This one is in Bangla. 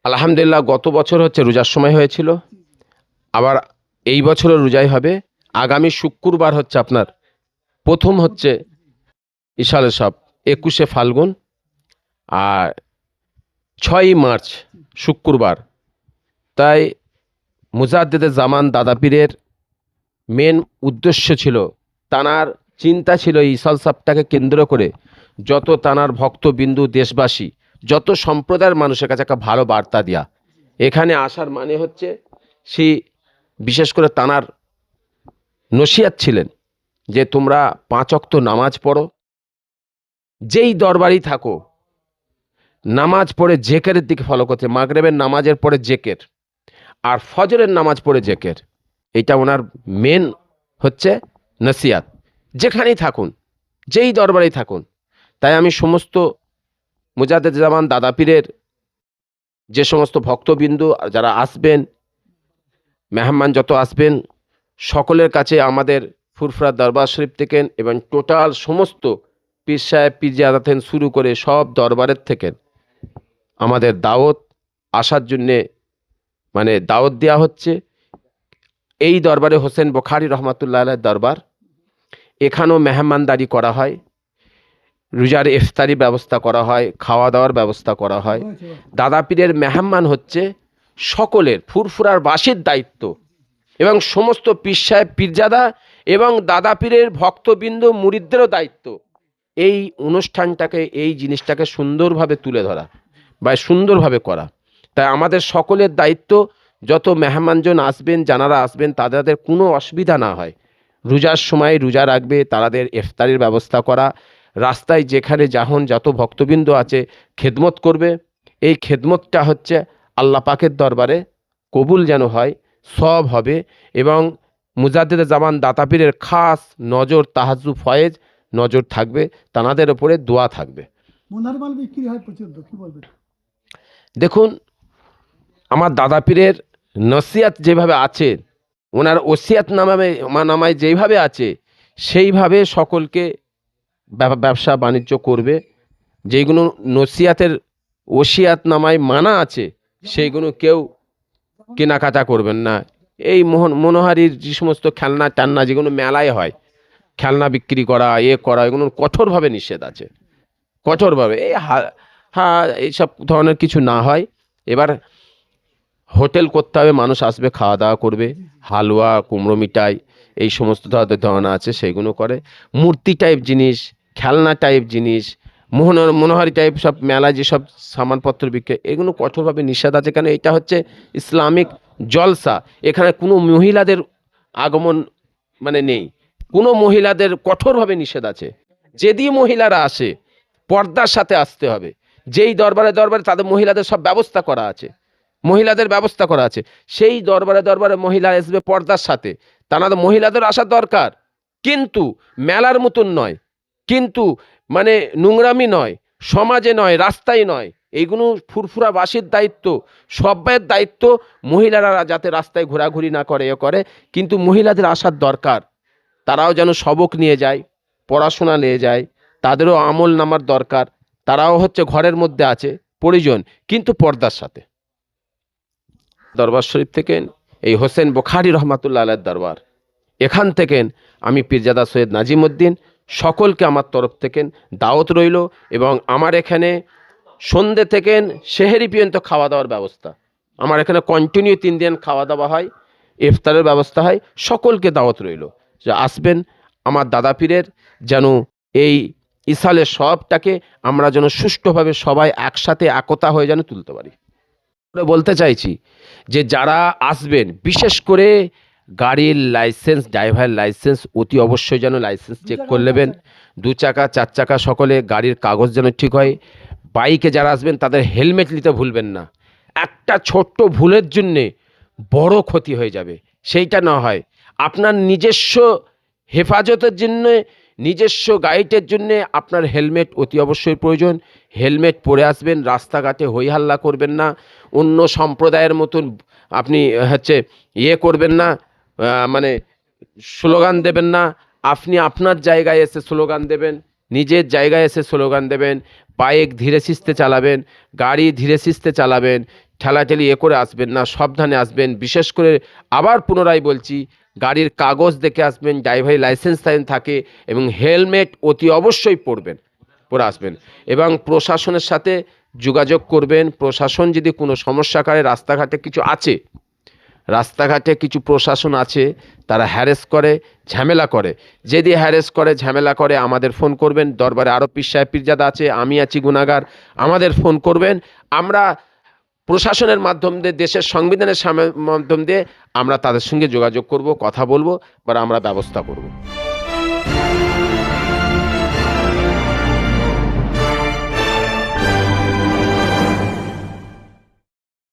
আলহামদুলিল্লাহ, গত বছর হচ্ছে রোজার সময় হয়েছিল, আবার এই বছরও রোজাই হবে। আগামী শুক্রবার হচ্ছে আপনার প্রথম হচ্ছে ইশালে সব 21শে ফাল্গুন, আর 6ই মার্চ শুক্রবার। তাই মুজাদ্দেদে জামান দাদা পীরের মেন উদ্দেশ্য ছিল, তানার চিন্তা ছিল ইসাল সাবটাকে কেন্দ্র করে যত তানার ভক্তবিন্দু, দেশবাসী, যত সম্প্রদায়ের মানুষের কাছে একটা ভালো বার্তা দেয়া। এখানে আসার মানে হচ্ছে সেই বিশেষ করে তানার নসিহাত ছিলেন যে তোমরা 5 ওয়াক্ত নামাজ পড়ো, যেই দরবারই থাকো নামাজ পড়ে জেকেরের দিকে ফলো করতে, মাগরেবের নামাজের পরে জেকের, আর ফজরের নামাজ পড়ে জেকের। এটা ওনার মেন হচ্ছে নসিহাত। যেখানেই থাকুন, যেই দরবারেই থাকুন। তাই আমি সমস্ত মুজাদ্দেদ জামান দাদা পীরের যে সমস্ত ভক্তবিন্দু যারা আসবেন, মেহমান যত আসবেন, সকলের কাছে আমাদের ফুরফুরা দরবার শরীফ থেকে এবং টোটাল সমস্ত পীর সাহেব পীরজাদা থেকে শুরু করে সব দরবারের থেকে আমাদের দাওয়াত আসার জন্যে মানে দাওয়াত দেওয়া হচ্ছে। এই দরবারে হোসেন বুখারী রহমাতুল্লাহ আলাইহির দরবার, এখানেও মেহমানদারি করা হয়, রোজার ইফতারি ব্যবস্থা করা হয়, খাওয়া দাওয়ার ব্যবস্থা করা হয়। দাদা পীরের মেহমান হচ্ছে সকলের ফুরফুরার বাসীর দায়িত্ব, এবং সমস্ত পীর সাহেব পীরজাদা এবং দাদা পীরের ভক্তবৃন্দ মুরিদদেরও দায়িত্ব এই অনুষ্ঠানটাকে, এই জিনিসটাকে সুন্দরভাবে তুলে ধরা বা সুন্দরভাবে করা। তাই আমাদের সকলের দায়িত্ব, যত মেহমানজন আসবেন, যারা আসবেন, তাদের কোনো অসুবিধা না হয়, রোজার সময় রোজা রাখবে, তাদের ইফতারির ব্যবস্থা করা, রাস্তায় যেখানে যত ভক্তবৃন্দ আছে খেদমত করবে। এই খেদমতটা হচ্ছে আল্লাহ পাকের দরবারে কবুল যেন হয়, সব হবে। এবং মুজাদ্দেদে জামান দাতা পীরের খাস নজর, তাহাজ্জুদ ফয়েজ নজর থাকবে, তানাদের উপরে দোয়া থাকবে। মনার মাল বিক্রি হয় প্রচুর, কি বলবেন? দেখুন, আমার দাদা পীরের নসিহাত যেভাবে আছে, ওনার ওসিয়াত নামায় যেইভাবে আছে, সেইভাবে সকলকে ব্যবসা বাণিজ্য করবে। যেইগুলো নসিহাতের ওসিয়াত নামায় মানা আছে, সেইগুলো কেউ কেনাকাটা করবেন না। এই মনোহারির যে সমস্ত খেলনা টান্না যেগুলো মেলায় হয়, খেলনা বিক্রি করা, করা, এগুলো কঠোরভাবে নিষেধ আছে, কঠোরভাবে। হ্যাঁ, এইসব ধরনের কিছু না হয়। এবার হোটেল করতে হবে, মানুষ আসবে, খাওয়া দাওয়া করবে, হালুয়া, কুমড়ো মিঠাই, এই সমস্ত ধরনের আছে, সেইগুলো করে। মূর্তি টাইপ জিনিস, খেলনা টাইপ জিনিস, মনোহারি টাইপ সব মেলায় যেসব সামানপত্র বিক্রি, এগুলো কঠোরভাবে নিষেধ আছে। কেন? এটা হচ্ছে ইসলামিক জলসা, এখানে কোনো মহিলাদের আগমন মানে নেই, কোনো মহিলাদের কঠোরভাবে নিষেধ আছে। যদি মহিলারা আসে, পর্দার সাথে আসতে হবে। যেই দরবারে তাদের মহিলাদের সব ব্যবস্থা করা আছে, মহিলাদের ব্যবস্থা করা আছে। সেই দরবারে মহিলা আসবে পর্দার সাথে, তাদের মহিলাদের আসার দরকার, কিন্তু মেলার মতন নয়, কিন্তু মানে নোংরামি নয়, সমাজে নয়, রাস্তায় নয়। এইগুলো ফুরফুরাবাসীর দায়িত্ব, সব্বাইয়ের দায়িত্ব। মহিলারা যাতে রাস্তায় ঘোরাঘুরি না করে, করে, কিন্তু মহিলাদের আসার দরকার। তারাও যেন সবক নিয়ে যায়, পড়াশোনা নিয়ে যায়, তাদেরও আমল নামার দরকার। তারাও হচ্ছে ঘরের মধ্যে আছে পরিজন, কিন্তু পর্দার সাথে। দরবার শরীফ থেকে এই হোসেন বুখারী রহমাতুল্লাহ আলাইহির দরবার, এখান থেকে আমি পীরজাদা সৈয়দ নাজিমউদ্দিন, সকলকে আমার তরফ থেকে দাওয়াত রইল। এবং আমার এখানে সন্ধ্যে থেকে সেহেরি পর্যন্ত খাওয়া দাওয়ার ব্যবস্থা, আমার এখানে কন্টিনিউ 3 দিন খাওয়া দাওয়া হয়, ইফতারের ব্যবস্থা হয়। সকলকে দাওয়াত রইল যে আসবেন, আমার দাদা পীরের যেন এই ইসালের সবটাকে আমরা যেন সুষ্ঠুভাবে সবাই একসাথে একতা হয়ে যেন তুলতে পারি। বলতে চাইছি যে যারা আসবেন, বিশেষ করে গাড়ির লাইসেন্স, ড্রাইভার লাইসেন্স অতি অবশ্যই যেন লাইসেন্স চেক করে নেবেন। 2 চাকা 4 চাকা সকলে গাড়ির কাগজ যেন ঠিক হয়। বাইকে যারা আসবেন তাদের হেলমেট নিতে ভুলবেন না। একটা ছোট্ট ভুলের জন্যে বড় ক্ষতি হয়ে যাবে, সেইটা না হয়। আপনার নিজস্ব হেফাজতের জন্য, নিজস্ব গাইডের জন্যে আপনার হেলমেট অতি অবশ্যই প্রয়োজন। হেলমেট পরে আসবেন, রাস্তাঘাটে হইহাল্লা করবেন না, অন্য সম্প্রদায়ের মতন আপনি হচ্ছে করবেন না, মানে স্লোগান দেবেন না। আপনি আপনার জায়গায় এসে স্লোগান দেবেন, নিজের জায়গায় এসে স্লোগান দেবেন, বাইক ধীরে সিস্তে চালাবেন, গাড়ি ধীরে সিস্তে চালাবেন, ঠেলাঠেলি করে আসবেন না, সাবধানে আসবেন। বিশেষ করে আবার পুনরায় বলছি, গাড়ির কাগজ দেখে আসবেন, ড্রাইভারি লাইসেন্স থাকে, এবং হেলমেট অতি অবশ্যই পরে আসবেন। এবং প্রশাসনের সাথে যোগাযোগ করবেন। প্রশাসন যদি কোনো সমস্যা করে, রাস্তাঘাটে কিছু প্রশাসন আছে, তারা হ্যারেস করে, ঝামেলা করে। যদি হ্যারেস করে, ঝামেলা করে, আমাদের ফোন করবেন। দরবারে আরও পীর সাহেব পীরজাদা আছে, আমি আছি গুনাহগার, আমাদের ফোন করবেন। আমরা প্রশাসনের মাধ্যম দিয়ে, দেশের সংবিধানের মাধ্যম দিয়ে আমরা তাদের সঙ্গে যোগাযোগ করব, কথা বলবো, বা আমরা ব্যবস্থা করব।